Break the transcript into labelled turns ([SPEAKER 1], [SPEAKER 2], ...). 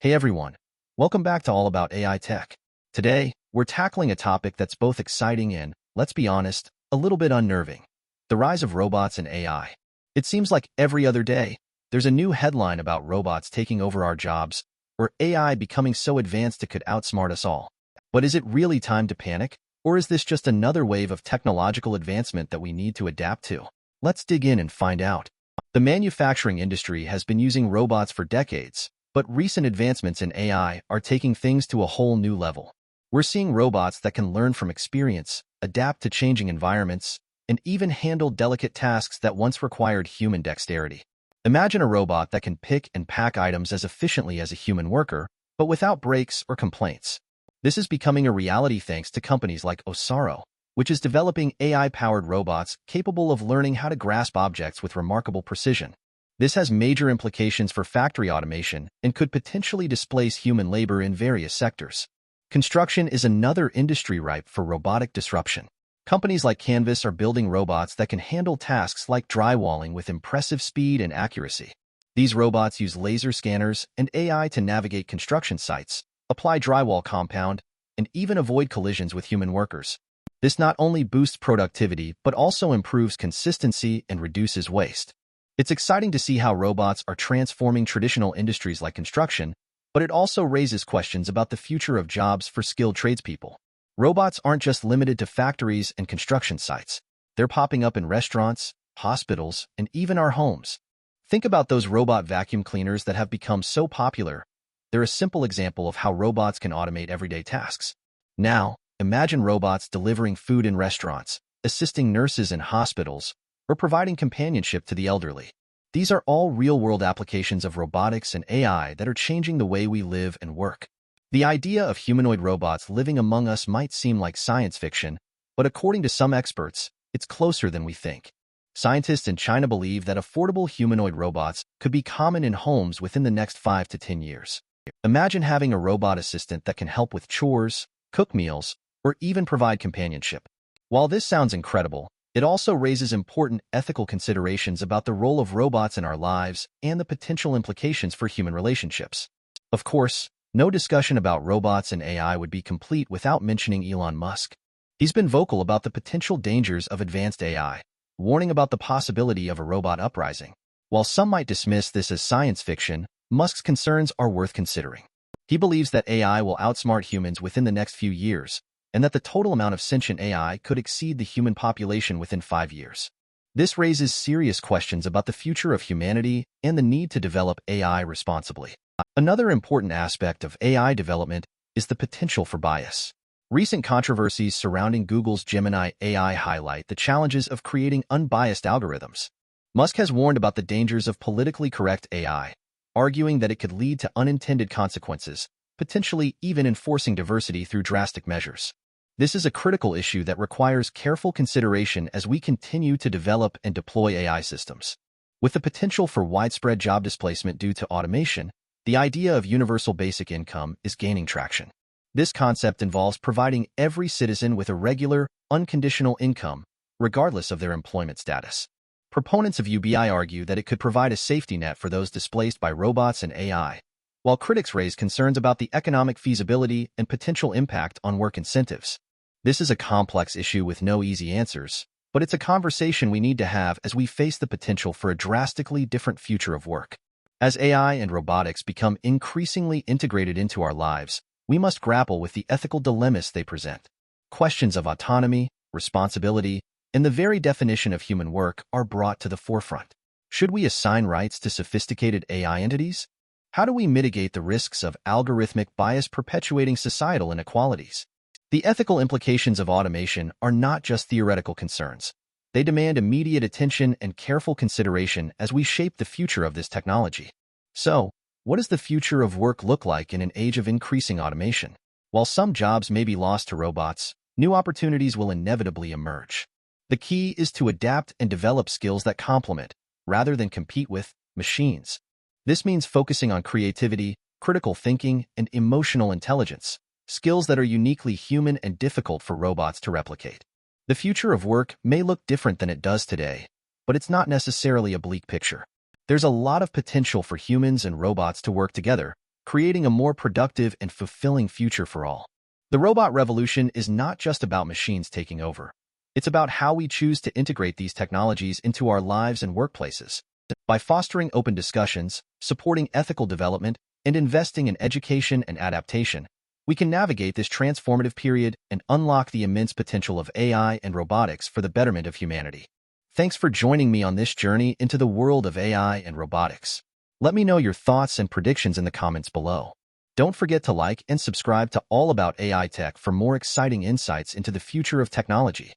[SPEAKER 1] Hey everyone, welcome back to All About AI Tech. Today, we're tackling a topic that's both exciting and, let's be honest, a little bit unnerving. The rise of robots and AI. It seems like every other day, there's a new headline about robots taking over our jobs, or AI becoming so advanced it could outsmart us all. But is it really time to panic, or is this just another wave of technological advancement that we need to adapt to? Let's dig in and find out. The manufacturing industry has been using robots for decades, but recent advancements in AI are taking things to a whole new level. We're seeing robots that can learn from experience, adapt to changing environments, and even handle delicate tasks that once required human dexterity. Imagine a robot that can pick and pack items as efficiently as a human worker, but without breaks or complaints. This is becoming a reality thanks to companies like Osaro, which is developing AI-powered robots capable of learning how to grasp objects with remarkable precision. This has major implications for factory automation and could potentially displace human labor in various sectors. Construction is another industry ripe for robotic disruption. Companies like Canvas are building robots that can handle tasks like drywalling with impressive speed and accuracy. These robots use laser scanners and AI to navigate construction sites, apply drywall compound, and even avoid collisions with human workers. This not only boosts productivity but also improves consistency and reduces waste. It's exciting to see how robots are transforming traditional industries like construction, but it also raises questions about the future of jobs for skilled tradespeople. Robots aren't just limited to factories and construction sites. They're popping up in restaurants, hospitals, and even our homes. Think about those robot vacuum cleaners that have become so popular. They're a simple example of how robots can automate everyday tasks. Now, imagine robots delivering food in restaurants, assisting nurses in hospitals, or providing companionship to the elderly. These are all real-world applications of robotics and AI that are changing the way we live and work. The idea of humanoid robots living among us might seem like science fiction, but according to some experts, it's closer than we think. Scientists in China believe that affordable humanoid robots could be common in homes within the next 5 to 10 years. Imagine having a robot assistant that can help with chores, cook meals, or even provide companionship. While this sounds incredible, it also raises important ethical considerations about the role of robots in our lives and the potential implications for human relationships. Of course, no discussion about robots and AI would be complete without mentioning Elon Musk. He's been vocal about the potential dangers of advanced AI, warning about the possibility of a robot uprising. While some might dismiss this as science fiction, Musk's concerns are worth considering. He believes that AI will outsmart humans within the next few years, and that the total amount of sentient AI could exceed the human population within 5 years. This raises serious questions about the future of humanity and the need to develop AI responsibly. Another important aspect of AI development is the potential for bias. Recent controversies surrounding Google's Gemini AI highlight the challenges of creating unbiased algorithms. Musk has warned about the dangers of politically correct AI, arguing that it could lead to unintended consequences, potentially even enforcing diversity through drastic measures. This is a critical issue that requires careful consideration as we continue to develop and deploy AI systems. With the potential for widespread job displacement due to automation, the idea of universal basic income is gaining traction. This concept involves providing every citizen with a regular, unconditional income, regardless of their employment status. Proponents of UBI argue that it could provide a safety net for those displaced by robots and AI, while critics raise concerns about the economic feasibility and potential impact on work incentives. This is a complex issue with no easy answers, but it's a conversation we need to have as we face the potential for a drastically different future of work. As AI and robotics become increasingly integrated into our lives, we must grapple with the ethical dilemmas they present. Questions of autonomy, responsibility, and the very definition of human work are brought to the forefront. Should we assign rights to sophisticated AI entities? How do we mitigate the risks of algorithmic bias perpetuating societal inequalities? The ethical implications of automation are not just theoretical concerns. They demand immediate attention and careful consideration as we shape the future of this technology. So, what does the future of work look like in an age of increasing automation? While some jobs may be lost to robots, new opportunities will inevitably emerge. The key is to adapt and develop skills that complement, rather than compete with, machines. This means focusing on creativity, critical thinking, and emotional intelligence, skills that are uniquely human and difficult for robots to replicate. The future of work may look different than it does today, but it's not necessarily a bleak picture. There's a lot of potential for humans and robots to work together, creating a more productive and fulfilling future for all. The robot revolution is not just about machines taking over. It's about how we choose to integrate these technologies into our lives and workplaces. By fostering open discussions, supporting ethical development, and investing in education and adaptation, we can navigate this transformative period and unlock the immense potential of AI and robotics for the betterment of humanity. Thanks for joining me on this journey into the world of AI and robotics. Let me know your thoughts and predictions in the comments below. Don't forget to like and subscribe to All About AI Tech for more exciting insights into the future of technology.